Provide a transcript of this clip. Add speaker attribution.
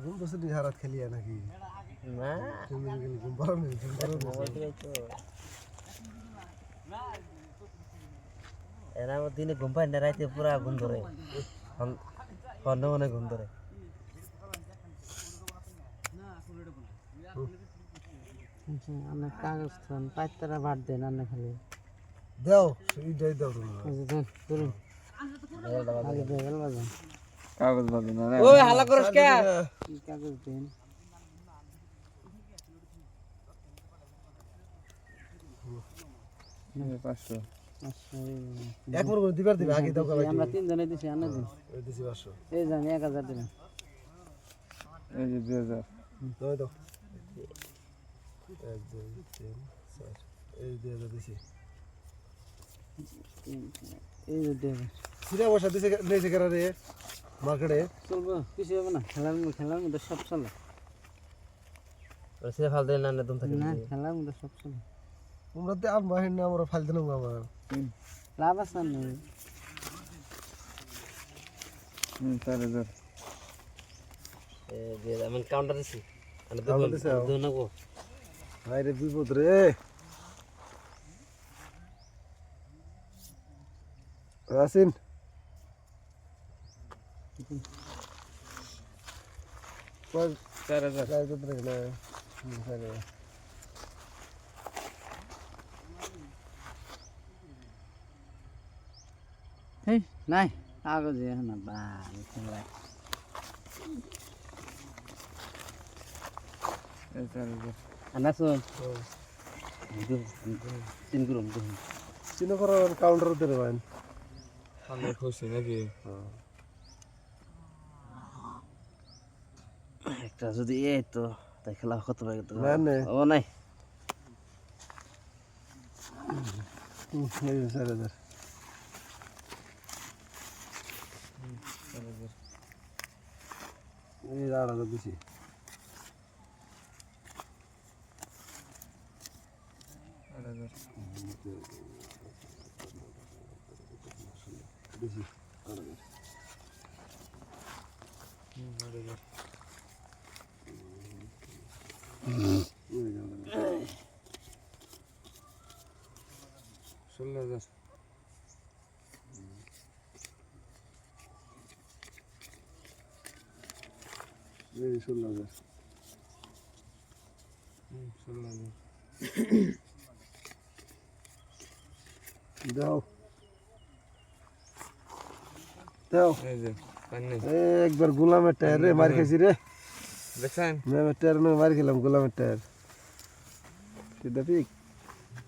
Speaker 1: ঘুম বসে নি হারাত খেলিয়া নাকি
Speaker 2: না
Speaker 1: তুমি গেলি ঘুম পারো নি
Speaker 2: এরা আমার দিনে ঘুম পায় না রাইতে পুরা ঘুম ধরে কর্ণ মনে ঘুম ধরে
Speaker 3: আমরা কাগজ খান পাঁচটারা ভাত দেন আন্না খালি
Speaker 1: দাও এইটাই দাও তুমি
Speaker 3: ধরুন আগে বেল বাজান
Speaker 4: কাগজ বাজে না
Speaker 2: ওই হালা করস কে
Speaker 3: কি কাগজ দেন
Speaker 4: পাঁচশো
Speaker 1: একবার করে দিবার দিবে আগে দাও কাবাই
Speaker 3: আমরা তিনজনে দিছি আন্না দিন
Speaker 1: এই দিছি 500
Speaker 3: এই জানি 1000 দিন
Speaker 4: এই যে 2000
Speaker 1: দাও দাও 1 2 3 4 এই 2000 দিছি
Speaker 3: এই যে দেব
Speaker 1: সিরা বসা দিছে নেছে করা রে মার্কেটে
Speaker 3: চলবো কিছু হবে না খেলার মধ্যে সব চলে
Speaker 2: সে ফাল দেন না তুমি থাকে
Speaker 3: না খেলার মধ্যে সব চলে
Speaker 1: তোমরা তে আর মাহিন না আমরা ফাল দিলাম আমার
Speaker 3: লাভ আছে না
Speaker 4: 4000
Speaker 2: এ যে আমি কাউন্টার দিছি আমি
Speaker 1: Counter দিছো?
Speaker 2: দো না গো
Speaker 1: হাই রে বিপদ রে রাসিন কয়
Speaker 4: 4000
Speaker 1: কাজ করতে রে না সারে
Speaker 3: এই নাই কাগজ এখন বা খেলা
Speaker 4: এই 4000
Speaker 3: আন্না শুন তিন গ্রাম
Speaker 1: চিনো করা কাউন্টার তে রে ভাই
Speaker 4: আমরা খুশি নাকি
Speaker 2: একটা যদি এই তো তাই খেলা কত লাগে তো
Speaker 1: না না
Speaker 2: ও নাই
Speaker 1: এই 4000 এই 8000 দিছি দিছি 8000
Speaker 4: 16,000
Speaker 1: এই 16000
Speaker 4: 16,000
Speaker 1: দাও দাও
Speaker 4: এই যে পান্নে
Speaker 1: একবার গোলামের টায়ার রে মার খাইছি রে
Speaker 4: দেখছেন
Speaker 1: ম্যামের টায়ার মার খেলাম গোলামের টায়ার সিধা পিক